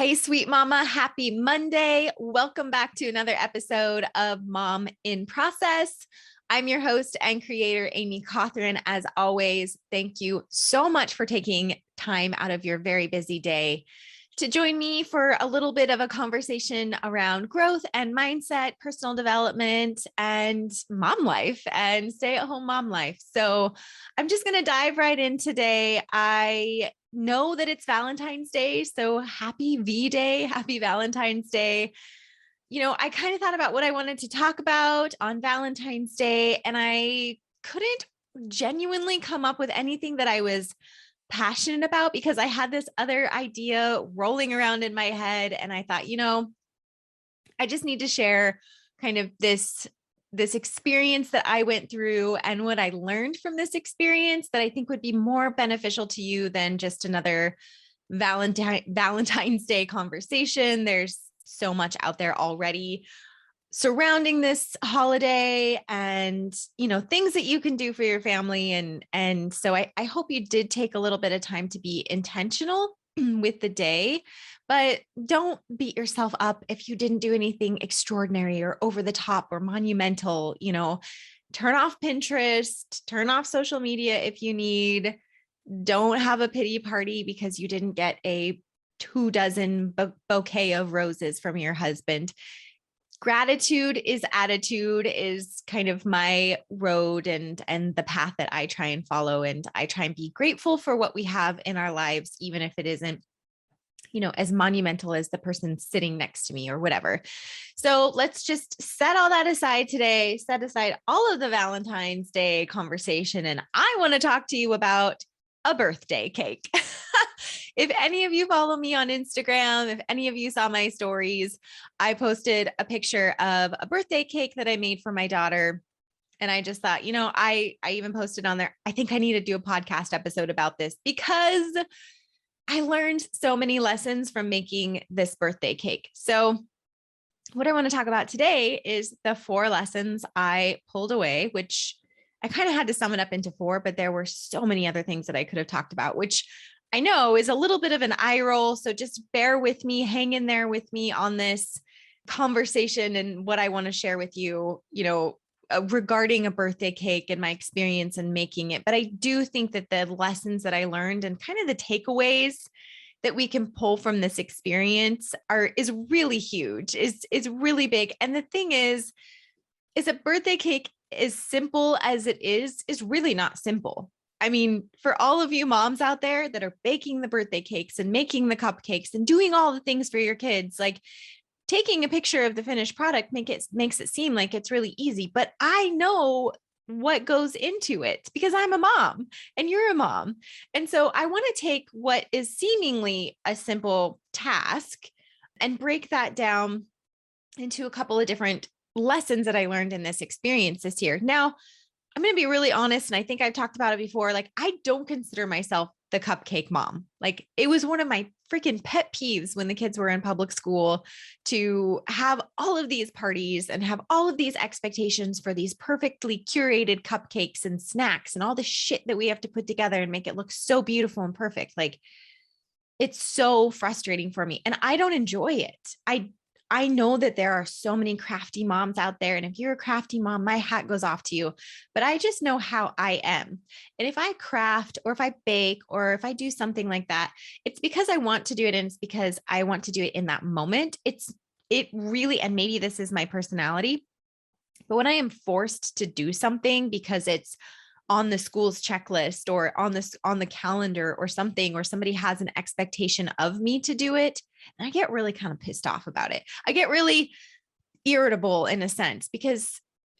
Hey, sweet mama, happy Monday. Welcome back to another episode of Mom in Process. I'm your host and creator, Amy Cawthron. As always, thank you so much for taking time out of your very busy day to join me for a little bit of a conversation around growth and mindset, personal development, and mom life and stay-at-home mom life. So I'm just going to dive right in today. I know that it's Valentine's Day, so happy V-Day, happy Valentine's Day. I kind of thought about what I wanted to talk about on Valentine's Day, and I couldn't genuinely come up with anything that I was passionate about because I had this other idea rolling around in my head. And I thought, I just need to share kind of this experience that I went through and what I learned from this experience that I think would be more beneficial to you than just another Valentine's Day conversation. There's so much out there already surrounding this holiday and, things that you can do for your family. And so I hope you did take a little bit of time to be intentional with the day, but don't beat yourself up if you didn't do anything extraordinary or over the top or monumental. Turn off Pinterest, turn off social media if you need. Don't have a pity party because you didn't get a 24 bouquet of roses from your husband. Gratitude is attitude is kind of my road and the path that I try and follow. And I try and be grateful for what we have in our lives, even if it isn't, as monumental as the person sitting next to me or whatever. So let's just set all that aside today, set aside all of the Valentine's Day conversation. And I want to talk to you about a birthday cake. If any of you follow me on Instagram, if any of you saw my stories, I posted a picture of a birthday cake that I made for my daughter. And I just thought, I even posted on there, I think I need to do a podcast episode about this because I learned so many lessons from making this birthday cake. So what I want to talk about today is the 4 lessons I pulled away, which I kind of had to sum it up into 4, but there were so many other things that I could have talked about, which I know is a little bit of an eye roll. So just bear with me, hang in there with me on this conversation and what I want to share with you, regarding a birthday cake and my experience in making it. But I do think that the lessons that I learned and kind of the takeaways that we can pull from this experience is really huge, is really big. And the thing is a birthday cake, as simple as it is really not simple. I mean, for all of you moms out there that are baking the birthday cakes and making the cupcakes and doing all the things for your kids, like taking a picture of the finished product makes it seem like it's really easy. But I know what goes into it because I'm a mom and you're a mom. And so I want to take what is seemingly a simple task and break that down into a couple of different lessons that I learned in this experience this year. Now, I'm going to be really honest. And I think I've talked about it before. Like, I don't consider myself the cupcake mom. Like, it was one of my freaking pet peeves when the kids were in public school to have all of these parties and have all of these expectations for these perfectly curated cupcakes and snacks and all the shit that we have to put together and make it look so beautiful and perfect. Like, it's so frustrating for me and I don't enjoy it. I know that there are so many crafty moms out there. And if you're a crafty mom, my hat goes off to you, but I just know how I am. And if I craft or if I bake or if I do something like that, it's because I want to do it. And it's because I want to do it in that moment. It really, and maybe this is my personality, but when I am forced to do something because it's on the school's checklist or on the calendar or something, or somebody has an expectation of me to do it, and I get really kind of pissed off about it. I get really irritable in a sense because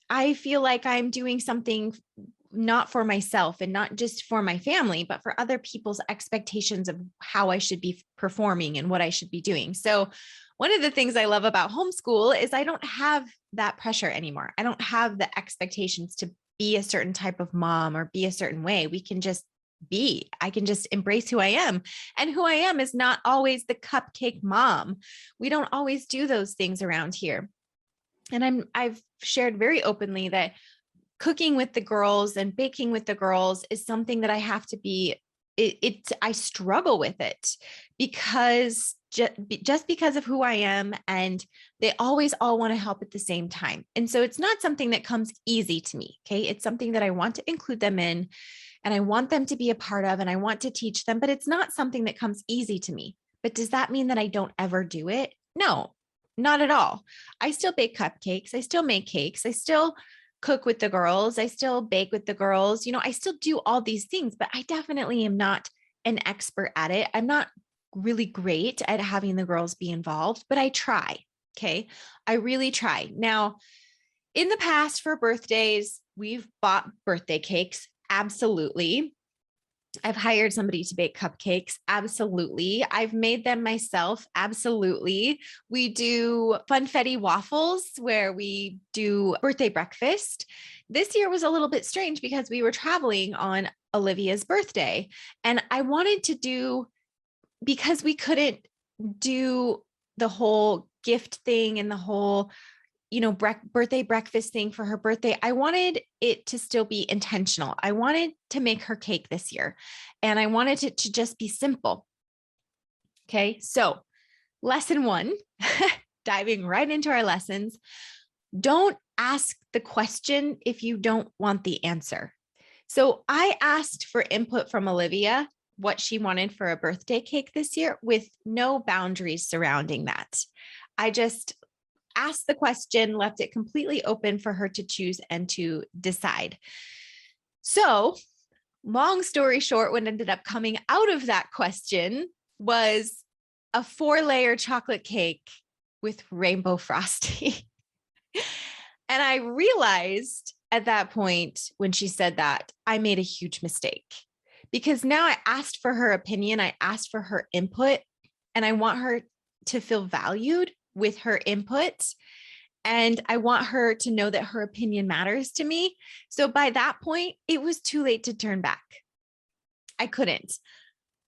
I feel like I'm doing something not for myself and not just for my family, but for other people's expectations of how I should be performing and what I should be doing. So one of the things I love about homeschool is I don't have that pressure anymore. I don't have the expectations to be a certain type of mom or be a certain way. We can just be. I can just embrace who I am. And who I am is not always the cupcake mom. We don't always do those things around here. And I've shared very openly that cooking with the girls and baking with the girls is something that I have to be, I struggle with it because just because of who I am. And they always all want to help at the same time. And so it's not something that comes easy to me. Okay. It's something that I want to include them in and I want them to be a part of, and I want to teach them, but it's not something that comes easy to me. But does that mean that I don't ever do it? No, not at all. I still bake cupcakes. I still make cakes. I still cook with the girls. I still bake with the girls. I still do all these things, but I definitely am not an expert at it. I'm not really great at having the girls be involved, but I try. Okay. I really try. Now, in the past for birthdays, we've bought birthday cakes. Absolutely. I've hired somebody to bake cupcakes. Absolutely. I've made them myself. Absolutely. We do funfetti waffles where we do birthday breakfast. This year was a little bit strange because we were traveling on Olivia's birthday, and I wanted to do, because we couldn't do the whole gift thing and the whole birthday breakfast thing for her birthday. I wanted it to still be intentional. I wanted to make her cake this year, and I wanted it to just be simple. Okay. So lesson 1, diving right into our lessons. Don't ask the question if you don't want the answer. So I asked for input from Olivia, what she wanted for a birthday cake this year, with no boundaries surrounding that. I just asked the question, left it completely open for her to choose and to decide. So, long story short, what ended up coming out of that question was a 4-layer chocolate cake with rainbow frosting. And I realized at that point when she said that, I made a huge mistake, because now I asked for her opinion, I asked for her input, and I want her to feel valued with her input. And I want her to know that her opinion matters to me. So by that point, it was too late to turn back. I couldn't.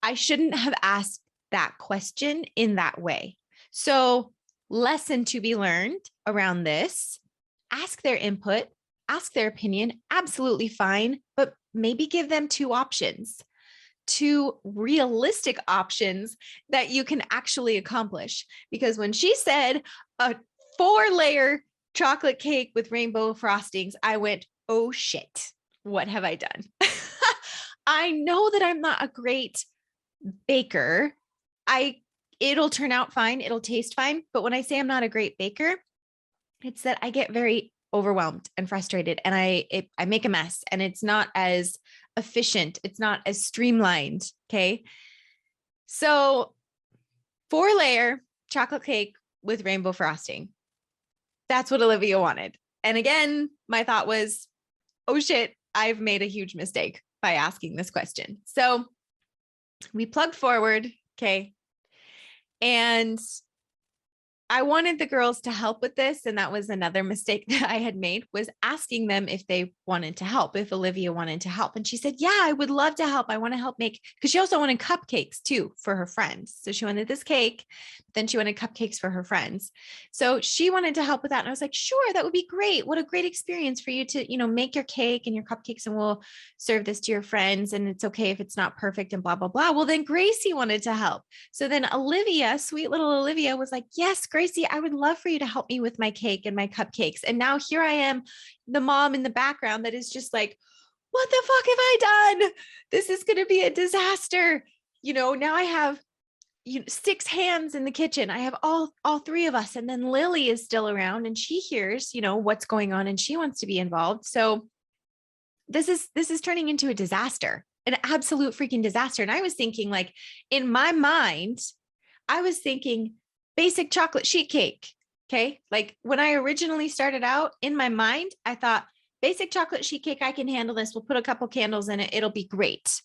I shouldn't have asked that question in that way. So, lesson to be learned around this: ask their input, ask their opinion, absolutely fine, but maybe give them 2 options. 2 realistic options that you can actually accomplish. Because when she said a 4-layer chocolate cake with rainbow frostings, I went, oh shit, what have I done? I know that I'm not a great baker. It'll turn out fine. It'll taste fine. But when I say I'm not a great baker, it's that I get very overwhelmed and frustrated, and I make a mess, and it's not as efficient. It's not as streamlined. Okay. So 4-layer chocolate cake with rainbow frosting. That's what Olivia wanted. And again, my thought was, oh shit, I've made a huge mistake by asking this question. So we plugged forward. Okay. And I wanted the girls to help with this. And that was another mistake that I had made, was asking them if they wanted to help, if Olivia wanted to help. And she said, yeah, I would love to help. I want to help make, because she also wanted cupcakes too for her friends. So she wanted this cake, but then she wanted cupcakes for her friends. So she wanted to help with that. And I was like, sure, that would be great. What a great experience for you to, make your cake and your cupcakes, and we'll serve this to your friends. And it's okay if it's not perfect and blah, blah, blah. Well, then Gracie wanted to help. So then Olivia, sweet little Olivia, was like, yes, Gracie, I would love for you to help me with my cake and my cupcakes. And now here I am, the mom in the background that is just like, what the fuck have I done? This is going to be a disaster. Now I have 6 hands in the kitchen. I have all 3 of us. And then Lily is still around, and she hears, what's going on, and she wants to be involved. So this is turning into a disaster, an absolute freaking disaster. And I was thinking, like, in my mind, I was thinking basic chocolate sheet cake. Okay. Like when I originally started out, in my mind, I thought basic chocolate sheet cake, I can handle this. We'll put a couple candles in it. It'll be great.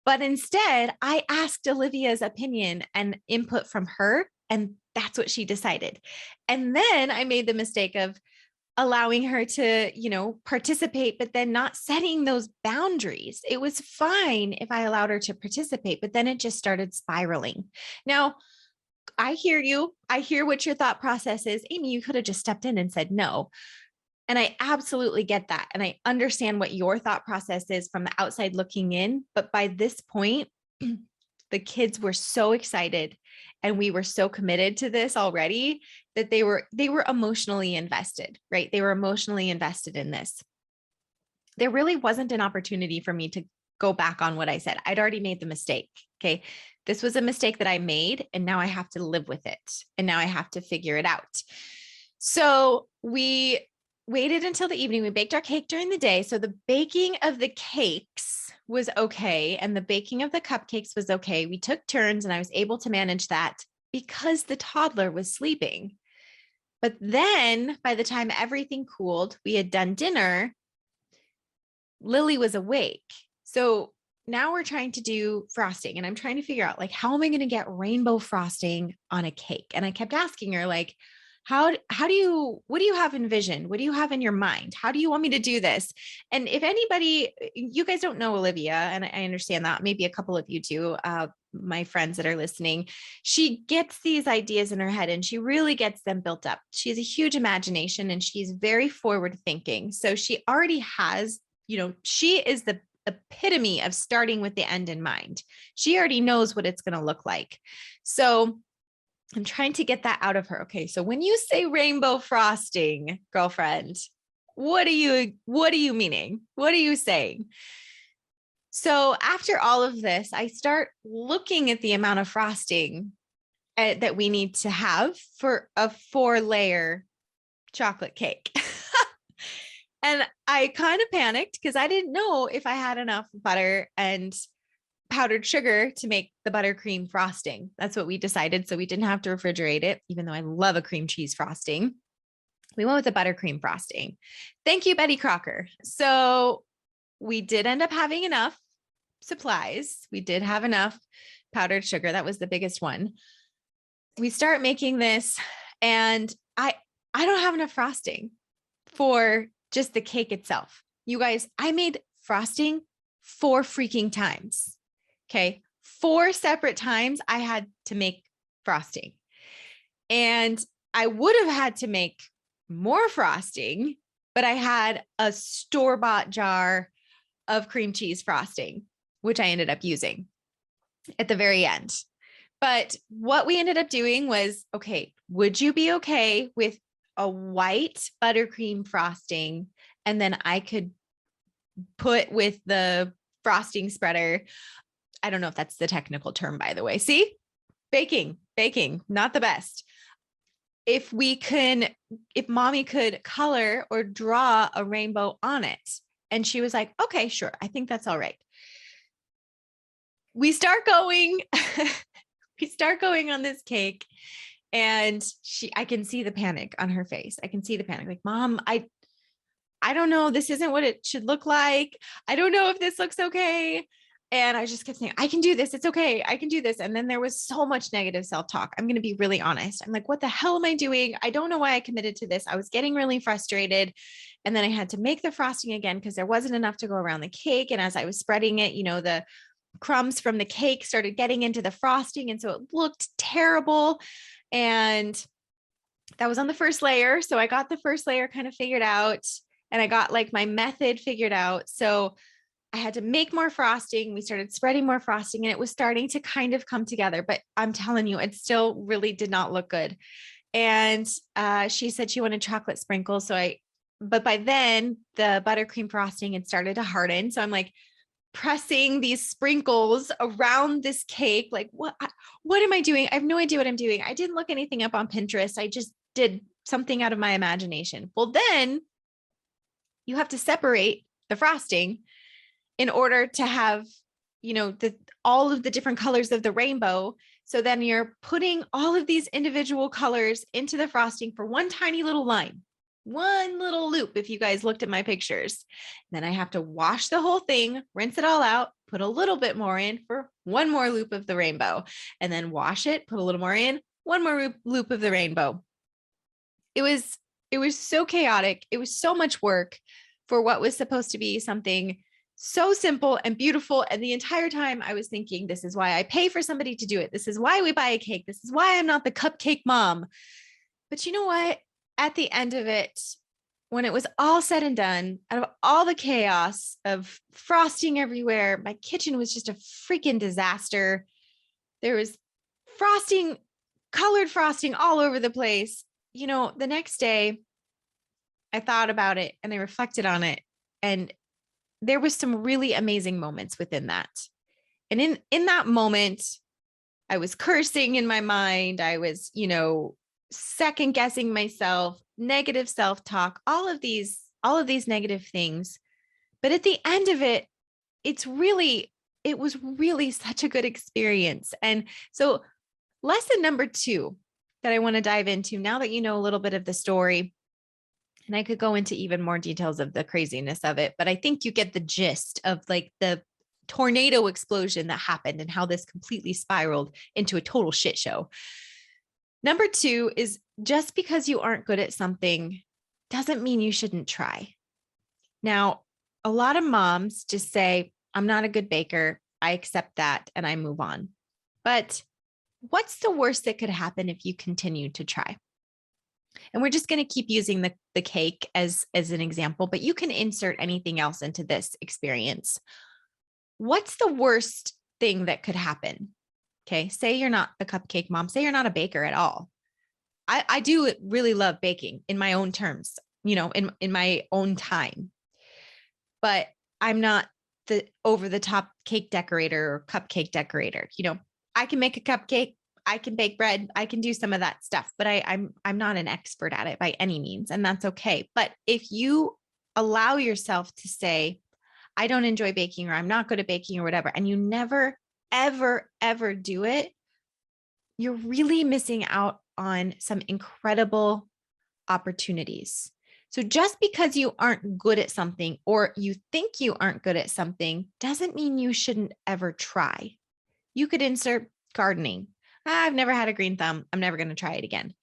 But instead, I asked Olivia's opinion and input from her, and that's what she decided. And then I made the mistake of allowing her to, participate, but then not setting those boundaries. It was fine if I allowed her to participate, but then it just started spiraling. Now, I hear you. I hear what your thought process is. Amy, you could have just stepped in and said no. And I absolutely get that. And I understand what your thought process is from the outside looking in. But by this point, the kids were so excited. and we were so committed to this already that they were emotionally invested, right? They were emotionally invested in this. There really wasn't an opportunity for me to go back on what I said. I'd already made the mistake. Okay. This was a mistake that I made, and now I have to live with it. And now I have to figure it out. So we waited until the evening. We baked our cake during the day. So the baking of the cakes was okay. And the baking of the cupcakes was okay. We took turns and I was able to manage that because the toddler was sleeping. But then by the time everything cooled, we had done dinner, Lily was awake. So now we're trying to do frosting, and I'm trying to figure out, like, how am I going to get rainbow frosting on a cake? And I kept asking her, like, what do you have envisioned? What do you have in your mind? How do you want me to do this? And if anybody, you guys don't know Olivia, and I understand that maybe a couple of you do, my friends that are listening, she gets these ideas in her head and she really gets them built up. She has a huge imagination and she's very forward thinking. So she already has, she is the epitome of starting with the end in mind. She already knows what it's going to look like. So I'm trying to get that out of her. Okay. So when you say rainbow frosting, girlfriend, what are you meaning? What are you saying? So after all of this, I start looking at the amount of frosting that we need to have for a 4-layer chocolate cake. And I kind of panicked because I didn't know if I had enough butter and powdered sugar to make the buttercream frosting. That's what we decided. So we didn't have to refrigerate it, even though I love a cream cheese frosting. We went with a buttercream frosting. Thank you, Betty Crocker. So we did end up having enough supplies. We did have enough powdered sugar. That was the biggest one. We start making this, and I don't have enough frosting for just the cake itself. You guys, I made frosting 4 freaking times. Okay. 4 separate times I had to make frosting, and I would have had to make more frosting, but I had a store-bought jar of cream cheese frosting, which I ended up using at the very end. But what we ended up doing was, okay, would you be okay with a white buttercream frosting? And then I could put with the frosting spreader. I don't know if that's the technical term, by the way. See, baking, not the best. If mommy could color or draw a rainbow on it. And she was like, okay, sure. I think that's all right. We start going on this cake, and I can see the panic on her face. I can see the panic. Like, Mom, I don't know. This isn't what it should look like. I don't know if this looks okay. And I just kept saying, I can do this. It's okay. I can do this. And then there was so much negative self-talk. I'm going to be really honest. I'm like, what the hell am I doing? I don't know why I committed to this. I was getting really frustrated. And then I had to make the frosting again because there wasn't enough to go around the cake. And as I was spreading it, the crumbs from the cake started getting into the frosting. And so it looked terrible. And that was on the first layer. So I got the first layer kind of figured out, and I got like my method figured out. So I had to make more frosting. We started spreading more frosting, and it was starting to kind of come together, but I'm telling you, it still really did not look good. And she said she wanted chocolate sprinkles. But by then the buttercream frosting had started to harden. So I'm like pressing these sprinkles around this cake. Like, what am I doing? I have no idea what I'm doing. I didn't look anything up on Pinterest. I just did something out of my imagination. Well, then you have to separate the frosting in order to have, all of the different colors of the rainbow. So then you're putting all of these individual colors into the frosting for one tiny little line, one little loop. If you guys looked at my pictures, then I have to wash the whole thing, rinse it all out, put a little bit more in for one more loop of the rainbow, and then wash it, put a little more in, one more loop of the rainbow. It was so chaotic. It was so much work for what was supposed to be something so simple and beautiful. And the entire time I was thinking, this is why I pay for somebody to do it. This is why we buy a cake. This is why I'm not the cupcake mom. But you know what? At the end of it, when it was all said and done, out of all the chaos of frosting everywhere, my kitchen was just a freaking disaster. There was frosting, colored frosting all over the place. The next day I thought about it and I reflected on it, and there was some really amazing moments within that. And in that moment, I was cursing in my mind. I was, second guessing myself, negative self-talk, all of these negative things. But at the end of it, it was really such a good experience. And so lesson number 2 that I want to dive into, now that you know a little bit of the story, and I could go into even more details of the craziness of it, but I think you get the gist of like the tornado explosion that happened and how this completely spiraled into a total shit show. Number 2 is, just because you aren't good at something doesn't mean you shouldn't try. Now, a lot of moms just say, I'm not a good baker. I accept that and I move on. But what's the worst that could happen if you continue to try? And we're just going to keep using the cake as an example, but you can insert anything else into this experience. What's the worst thing that could happen? Okay. Say you're not a cupcake mom. Say you're not a baker at all. I do really love baking in my own terms, in my own time, but I'm not the over the top cake decorator or cupcake decorator. I can make a cupcake, I can bake bread, I can do some of that stuff, but I'm not an expert at it by any means, and that's okay. But if you allow yourself to say, I don't enjoy baking, or I'm not good at baking, or whatever, and you never, ever, ever do it, you're really missing out on some incredible opportunities. So just because you aren't good at something, or you think you aren't good at something, doesn't mean you shouldn't ever try. You could insert gardening. I've never had a green thumb. I'm never going to try it again.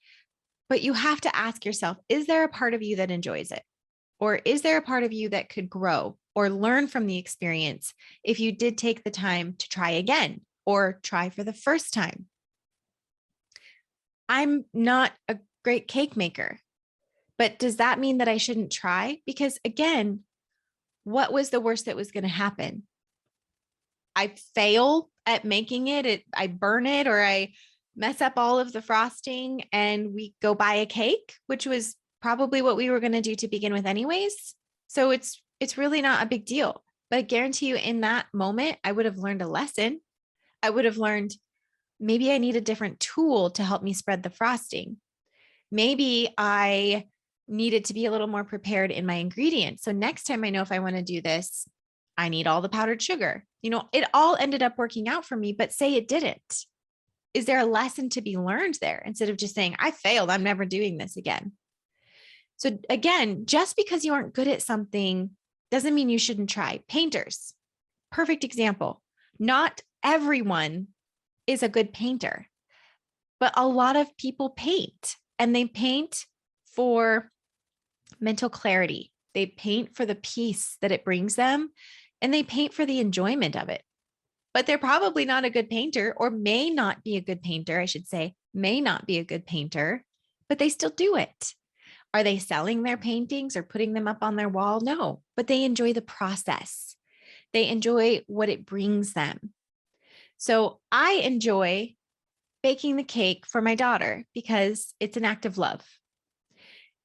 But you have to ask yourself, is there a part of you that enjoys it? Or is there a part of you that could grow or learn from the experience if you did take the time to try again or try for the first time? I'm not a great cake maker, but does that mean that I shouldn't try? Because again, what was the worst that was going to happen? I fail at making it, I burn it, or I mess up all of the frosting and we go buy a cake, which was probably what we were going to do to begin with anyways. So it's really not a big deal. But I guarantee you, in that moment, I would have learned a lesson. I would have learned, maybe I need a different tool to help me spread the frosting. Maybe I needed to be a little more prepared in my ingredients. So next time I know if I want to do this, I need all the powdered sugar. It all ended up working out for me, but say it didn't. Is there a lesson to be learned there instead of just saying, I failed, I'm never doing this again? So again, just because you aren't good at something doesn't mean you shouldn't try. Painters, perfect example. Not everyone is a good painter, but a lot of people paint, and they paint for mental clarity. They paint for the peace that it brings them, and they paint for the enjoyment of it. But they're probably not a good painter, or may not be a good painter, I should say, may not be a good painter, but they still do it. Are they selling their paintings or putting them up on their wall? No, but they enjoy the process. They enjoy what it brings them. So I enjoy baking the cake for my daughter because it's an act of love.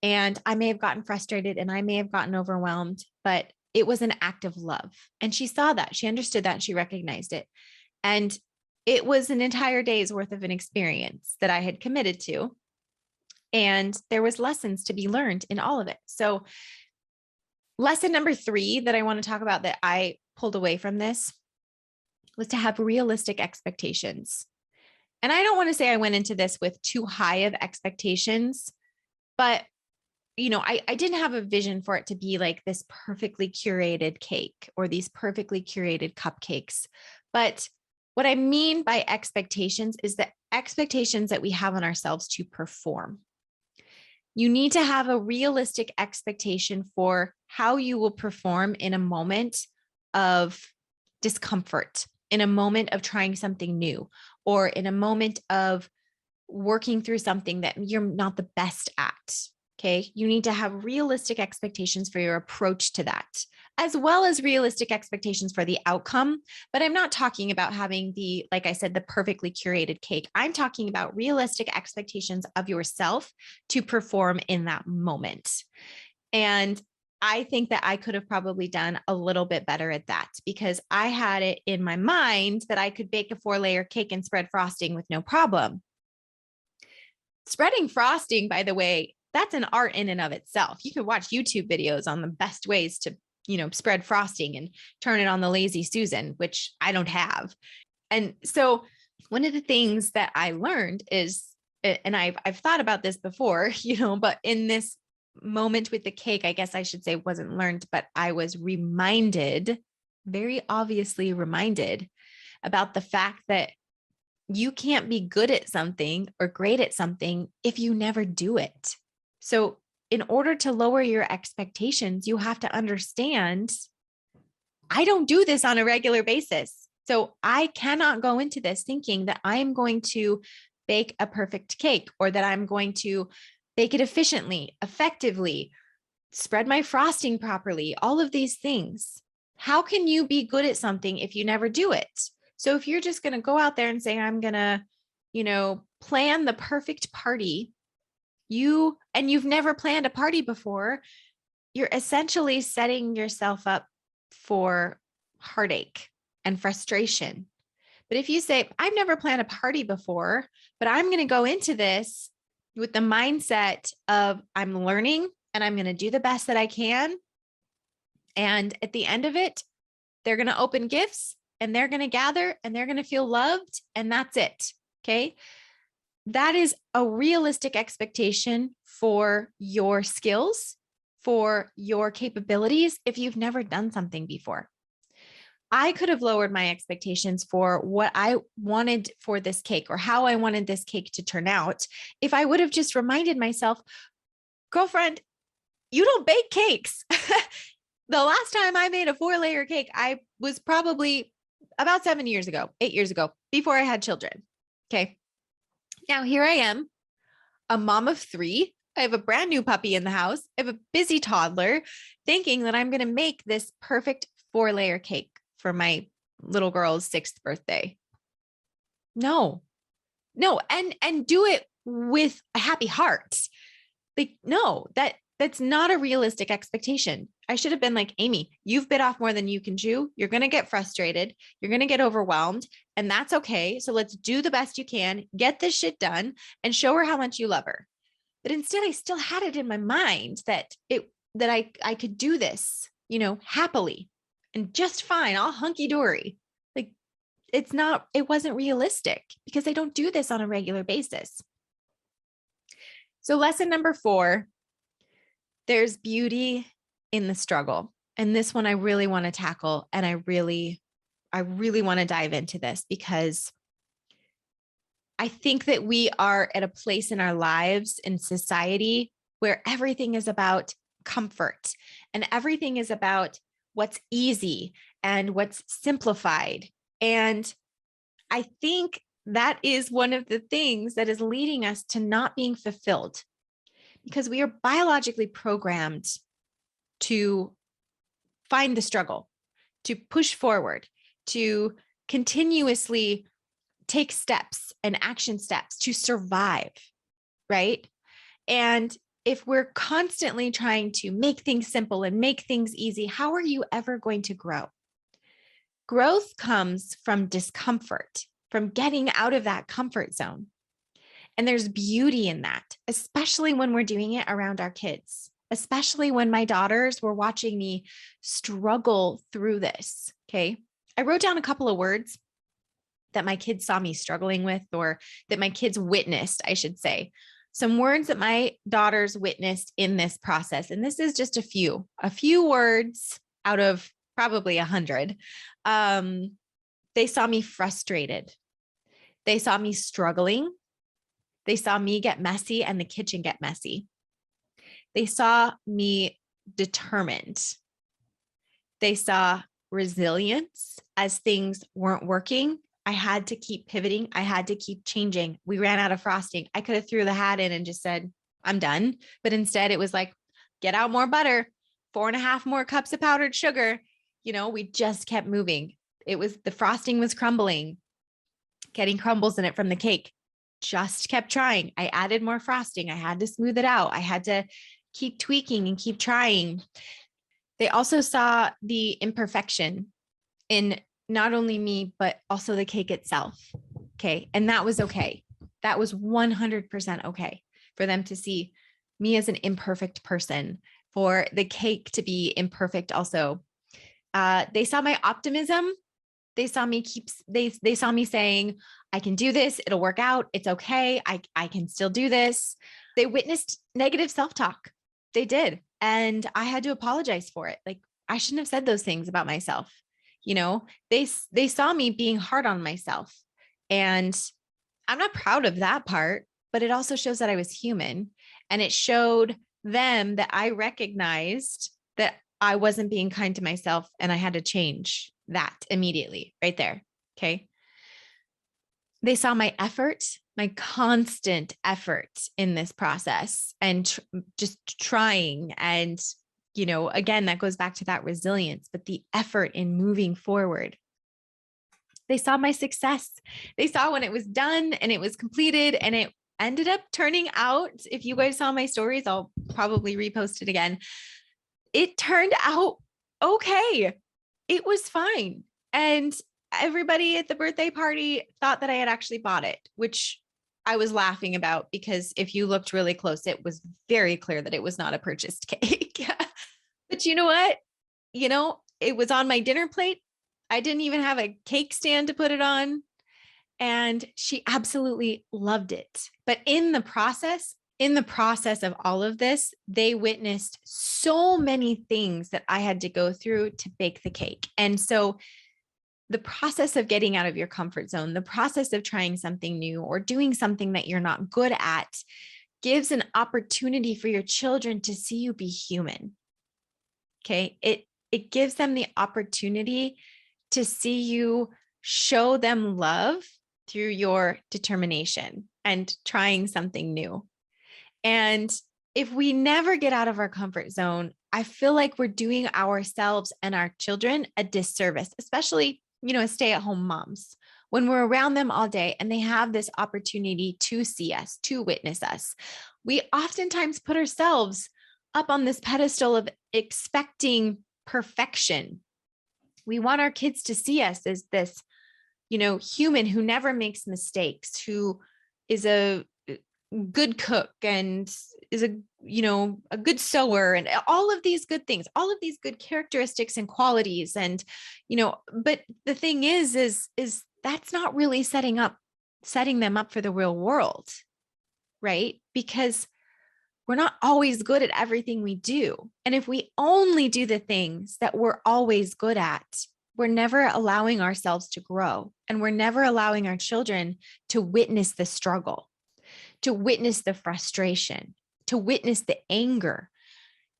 And I may have gotten frustrated and I may have gotten overwhelmed, but it was an act of love. And she saw that, she understood that, she recognized it. And it was an entire day's worth of an experience that I had committed to. And there was lessons to be learned in all of it. So lesson number 3 that I want to talk about that I pulled away from this was to have realistic expectations. And I don't want to say I went into this with too high of expectations, but I didn't have a vision for it to be like this perfectly curated cake or these perfectly curated cupcakes. But what I mean by expectations is the expectations that we have on ourselves to perform. You need to have a realistic expectation for how you will perform in a moment of discomfort, in a moment of trying something new, or in a moment of working through something that you're not the best at. Okay. You need to have realistic expectations for your approach to that, as well as realistic expectations for the outcome. But I'm not talking about having the, like I said, the perfectly curated cake. I'm talking about realistic expectations of yourself to perform in that moment. And I think that I could have probably done a little bit better at that, because I had it in my mind that I could bake a 4-layer cake and spread frosting with no problem. Spreading frosting, by the way, that's an art in and of itself. You can watch YouTube videos on the best ways to, spread frosting and turn it on the Lazy Susan, which I don't have. And so one of the things that I learned is, and I've thought about this before, but in this moment with the cake, I guess I should say wasn't learned, but I was reminded, very obviously reminded, about the fact that you can't be good at something or great at something if you never do it. So in order to lower your expectations, you have to understand, I don't do this on a regular basis. So I cannot go into this thinking that I'm going to bake a perfect cake, or that I'm going to bake it efficiently, effectively, spread my frosting properly, all of these things. How can you be good at something if you never do it? So if you're just going to go out there and say, I'm going to, plan the perfect party, you've never planned a party before, you're essentially setting yourself up for heartache and frustration. But if you say, I've never planned a party before, but I'm going to go into this with the mindset of I'm learning and I'm going to do the best that I can. And at the end of it, they're going to open gifts and they're going to gather and they're going to feel loved. And that's it. Okay. That is a realistic expectation for your skills, for your capabilities, if you've never done something before. I could have lowered my expectations for what I wanted for this cake or how I wanted this cake to turn out if I would have just reminded myself, girlfriend, you don't bake cakes. The last time I made a 4-layer cake, I was probably about 8 years ago, before I had children. Okay. Now here I am, a mom of 3. I have a brand new puppy in the house. I have a busy toddler, thinking that I'm going to make this perfect 4-layer cake for my little girl's 6th birthday. No, and do it with a happy heart. Like, no, that's not a realistic expectation. I should have been like, Amy, you've bit off more than you can chew. You're going to get frustrated. You're going to get overwhelmed, and that's okay. So let's do the best you can, get this shit done, and show her how much you love her. But instead, I still had it in my mind that I could do this, happily and just fine, all hunky dory. Like, it wasn't realistic because I don't do this on a regular basis. So lesson number 4, there's beauty in the struggle. And this one I really want to tackle. And I really want to dive into this, because I think that we are at a place in our lives, in society, where everything is about comfort and everything is about what's easy and what's simplified. And I think that is one of the things that is leading us to not being fulfilled, because we are biologically programmed to find the struggle, to push forward, to continuously take steps and action steps to survive, right? And if we're constantly trying to make things simple and make things easy, how are you ever going to grow? Growth comes from discomfort, from getting out of that comfort zone. And there's beauty in that, especially when we're doing it around our kids, especially when my daughters were watching me struggle through this. Okay. I wrote down a couple of words that my kids saw me struggling with, or that my kids witnessed, I should say. Some words that my daughters witnessed in this process. And this is just a few words out of probably 100. They saw me frustrated. They saw me struggling. They saw me get messy and the kitchen get messy. They saw me determined. They saw resilience as things weren't working. I had to keep pivoting. I had to keep changing. We ran out of frosting. I could have threw the hat in and just said, I'm done. But instead it was like, get out more butter, 4.5 more cups of powdered sugar. We just kept moving. The frosting was crumbling, getting crumbles in it from the cake. Just kept trying. I added more frosting. I had to smooth it out. I had to keep tweaking and keep trying. They also saw the imperfection in not only me, but also the cake itself. Okay. And that was okay. That was 100% okay for them to see me as an imperfect person, for the cake to be imperfect also. They saw my optimism. They saw me they saw me saying, I can do this. It'll work out. It's okay. I can still do this. They witnessed negative self-talk. They did. And I had to apologize for it. Like, I shouldn't have said those things about myself. They saw me being hard on myself, and I'm not proud of that part, but it also shows that I was human, and it showed them that I recognized that I wasn't being kind to myself, and I had to change that immediately right there. Okay. They saw my effort, my constant effort in this process, and just trying. And, again, that goes back to that resilience, but the effort in moving forward. They saw my success. They saw when it was done and it was completed, and it ended up turning out. If you guys saw my stories, I'll probably repost it again. It turned out okay. It was fine. And everybody at the birthday party thought that I had actually bought it, which I was laughing about, because if you looked really close, it was very clear that it was not a purchased cake. But you know what? It was on my dinner plate. I didn't even have a cake stand to put it on. And she absolutely loved it. But in the process of all of this, they witnessed so many things that I had to go through to bake the cake. And so the process of getting out of your comfort zone, the process of trying something new or doing something that you're not good at, gives an opportunity for your children to see you be human. Okay. It gives them the opportunity to see you show them love through your determination and trying something new. And if we never get out of our comfort zone, I feel like we're doing ourselves and our children a disservice, especially, as stay-at-home moms, when we're around them all day and they have this opportunity to see us, to witness us. We oftentimes put ourselves up on this pedestal of expecting perfection. We want our kids to see us as this, human who never makes mistakes, who is a good cook and is a good sewer, and all of these good things, all of these good characteristics and qualities. And, but the thing is that's not really setting them up for the real world, right? Because we're not always good at everything we do. And if we only do the things that we're always good at, we're never allowing ourselves to grow, and we're never allowing our children to witness the struggle, to witness the frustration, to witness the anger.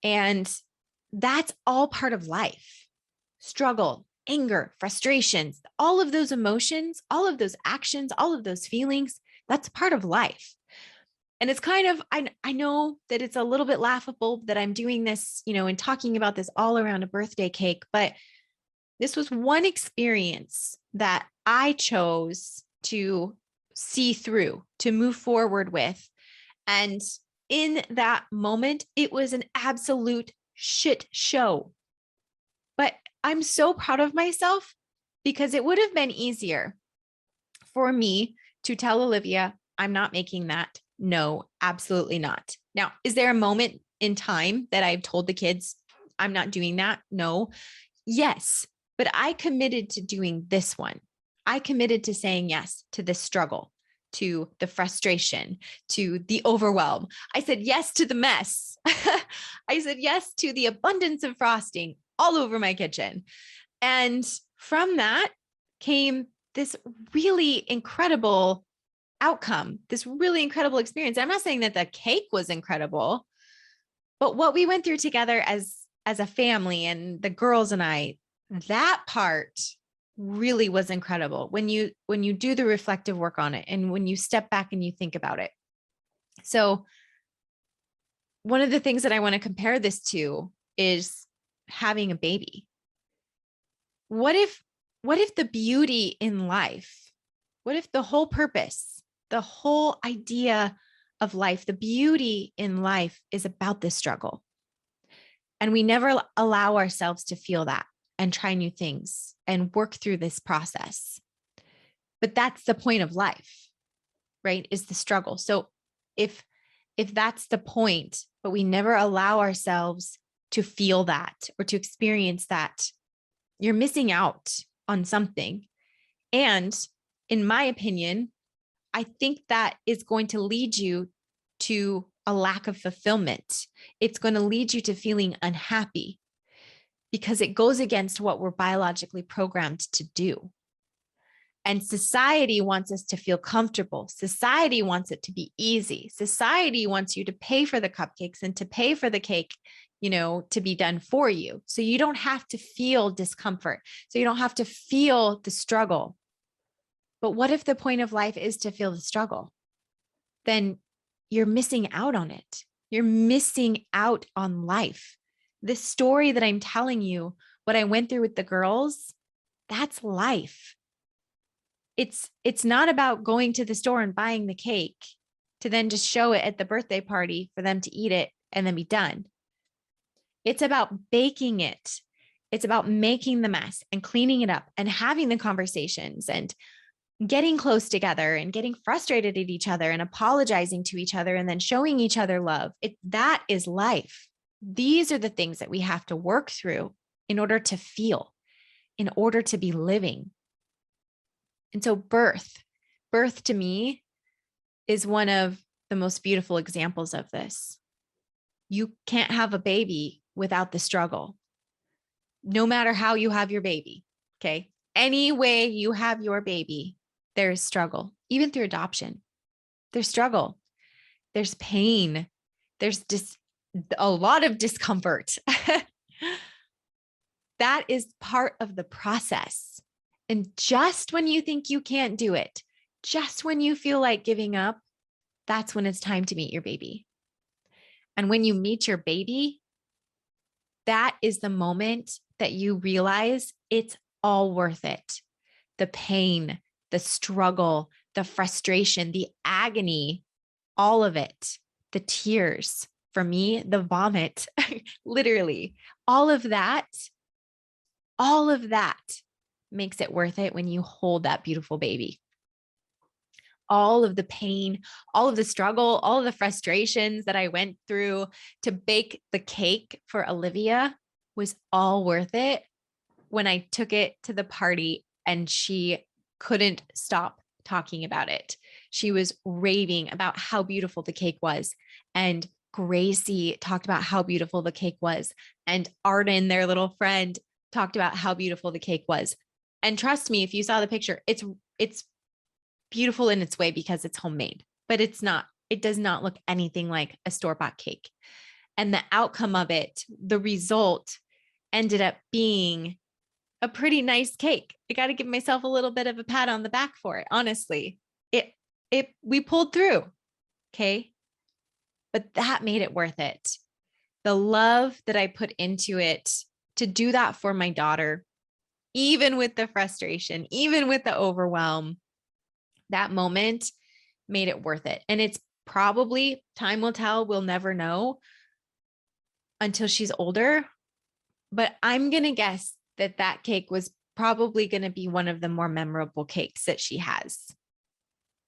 And that's all part of life. Struggle, anger, frustrations, all of those emotions, all of those actions, all of those feelings, that's part of life. And it's kind of, I know that it's a little bit laughable that I'm doing this, and talking about this all around a birthday cake, but this was one experience that I chose to see through, to move forward with. And in that moment, it was an absolute shit show. But I'm so proud of myself, because it would have been easier for me to tell Olivia, I'm not making that. No, absolutely not. Now, is there a moment in time that I've told the kids, I'm not doing that? No. Yes. But I committed to doing this one. I committed to saying yes to the struggle, to the frustration, to the overwhelm. I said yes to the mess. I said yes to the abundance of frosting all over my kitchen. And from that came this really incredible outcome, this really incredible experience. I'm not saying that the cake was incredible, but what we went through together as a family, and the girls and I, that part really was incredible when you do the reflective work on it, and when you step back and you think about it. So one of the things that I want to compare this to is having a baby. What if the beauty in life, what if the whole purpose, the whole idea of life, the beauty in life is about this struggle? And we never allow ourselves to feel that and try new things and work through this process. But that's the point of life, right? Is the struggle. So if that's the point, but we never allow ourselves to feel that or to experience that, you're missing out on something. And in my opinion, I think that is going to lead you to a lack of fulfillment. It's going to lead you to feeling unhappy because it goes against what we're biologically programmed to do. And society wants us to feel comfortable. Society wants it to be easy. Society wants you to pay for the cupcakes and to pay for the cake, to be done for you. So you don't have to feel discomfort. So you don't have to feel the struggle. But what if the point of life is to feel the struggle? Then you're missing out on it. You're missing out on life. This story that I'm telling you, what I went through with the girls, that's life. It's not about going to the store and buying the cake to then just show it at the birthday party for them to eat it and then be done. It's about baking it. It's about making the mess and cleaning it up and having the conversations and getting close together and getting frustrated at each other and apologizing to each other and then showing each other love. That is life. These are the things that we have to work through in order to feel, in order to be living. And so birth to me is one of the most beautiful examples of this. You can't have a baby without the struggle. No matter how you have your baby, okay? Any way you have your baby, there's struggle. Even through adoption, there's struggle. There's pain. There's just a lot of discomfort. That is part of the process. And just when you think you can't do it, just when you feel like giving up, that's when it's time to meet your baby. And when you meet your baby, that is the moment that you realize it's all worth it. The pain, the struggle, the frustration, the agony, all of it, the tears, for me, the vomit, literally, all of that makes it worth it when you hold that beautiful baby. All of the pain, all of the struggle, all of the frustrations that I went through to bake the cake for Olivia was all worth it when I took it to the party and she couldn't stop talking about it. She was raving about how beautiful the cake was. And Gracie talked about how beautiful the cake was. And Arden, their little friend, talked about how beautiful the cake was. And trust me, if you saw the picture, it's beautiful in its way because it's homemade, but it does not look anything like a store-bought cake. And the outcome of it, the result ended up being a pretty nice cake. I got to give myself a little bit of a pat on the back for it. Honestly, we pulled through. Okay. But that made it worth it. The love that I put into it to do that for my daughter, even with the frustration, even with the overwhelm, that moment made it worth it. And it's probably, time will tell, we'll never know until she's older. But I'm going to guess that cake was probably going to be one of the more memorable cakes that she has.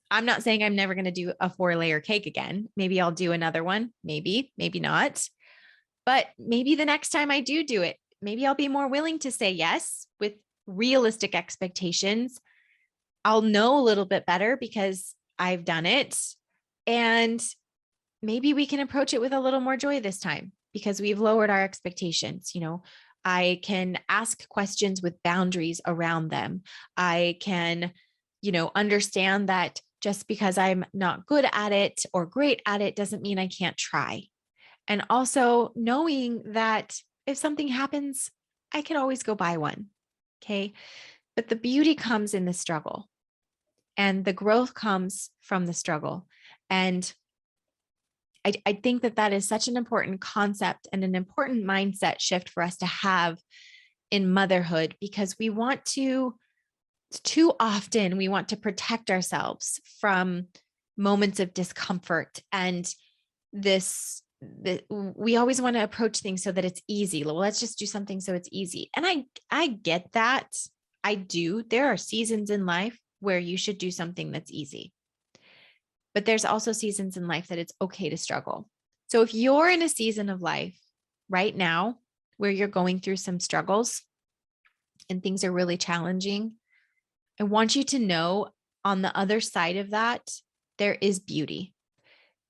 I'm not saying I'm never going to do a 4-layer cake again. Maybe I'll do another one. Maybe not. But maybe the next time I do it, maybe I'll be more willing to say yes with realistic expectations. I'll know a little bit better because I've done it. And maybe we can approach it with a little more joy this time because we've lowered our expectations. I can ask questions with boundaries around them. I can, understand that just because I'm not good at it or great at it doesn't mean I can't try. And also knowing that if something happens, I can always go buy one. Okay. But the beauty comes in the struggle and the growth comes from the struggle. And I think that that is such an important concept and an important mindset shift for us to have in motherhood, because we want to, too often, we want to protect ourselves from moments of discomfort and we always want to approach things so that it's easy. Well, let's just do something so it's easy. And I get that. I do. There are seasons in life where you should do something that's easy. But there's also seasons in life that it's okay to struggle. So if you're in a season of life right now where you're going through some struggles and things are really challenging, I want you to know on the other side of that, there is beauty,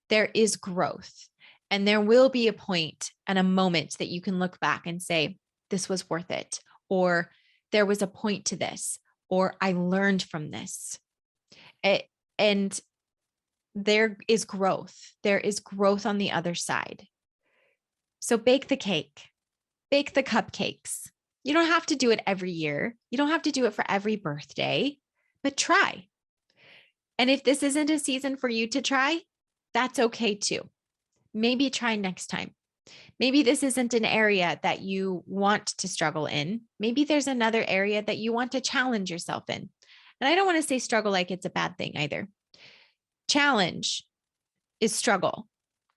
there is growth, and there will be a point and a moment that you can look back and say, this was worth it, or there was a point to this, or I learned from this. And there is growth. There is growth on the other side. So bake the cake, bake the cupcakes. You don't have to do it every year. You don't have to do it for every birthday, but try. And if this isn't a season for you to try, that's okay too. Maybe try next time. Maybe this isn't an area that you want to struggle in. Maybe there's another area that you want to challenge yourself in. And I don't want to say struggle like it's a bad thing either. Challenge is struggle.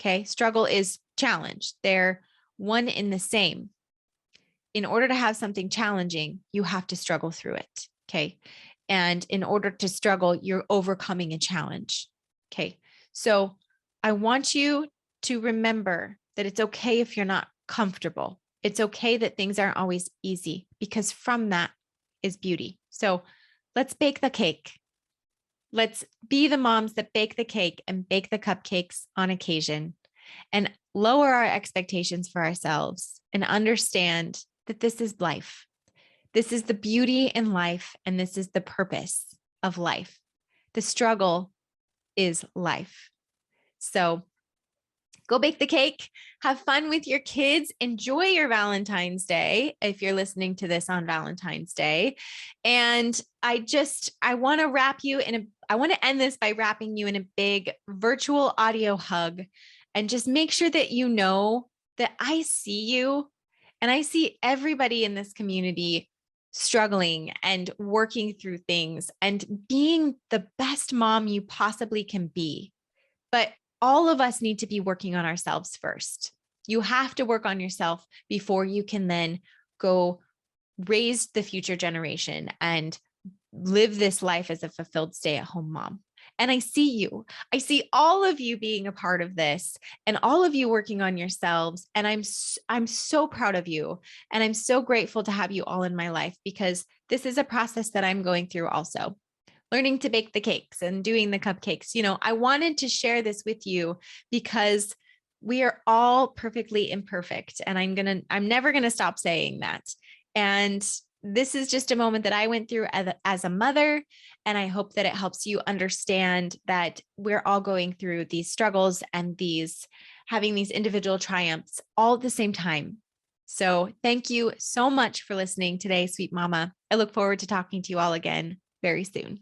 Okay. Struggle is challenge. They're one in the same. In order to have something challenging, you have to struggle through it. Okay. And in order to struggle, you're overcoming a challenge. Okay. So I want you to remember that it's okay if you're not comfortable. It's okay that things aren't always easy, because from that is beauty. So let's bake the cake. Let's be the moms that bake the cake and bake the cupcakes on occasion, and lower our expectations for ourselves and understand that this is life. This is the beauty in life, and this is the purpose of life. The struggle is life. So go bake the cake, have fun with your kids, enjoy your Valentine's Day if you're listening to this on Valentine's Day. And I want to end this by wrapping you in a big virtual audio hug, and just make sure that you know that I see you, and I see everybody in this community struggling and working through things and being the best mom you possibly can be. But all of us need to be working on ourselves first. You have to work on yourself before you can then go raise the future generation and live this life as a fulfilled stay-at-home mom. And I see you. I see all of you being a part of this, and all of you working on yourselves. And I'm so proud of you. And I'm so grateful to have you all in my life, because this is a process that I'm going through also. Learning to bake the cakes and doing the cupcakes. I wanted to share this with you because we are all perfectly imperfect. And I'm never going to stop saying that. And this is just a moment that I went through as a mother. And I hope that it helps you understand that we're all going through these struggles and having these individual triumphs all at the same time. So thank you so much for listening today, sweet mama. I look forward to talking to you all again very soon.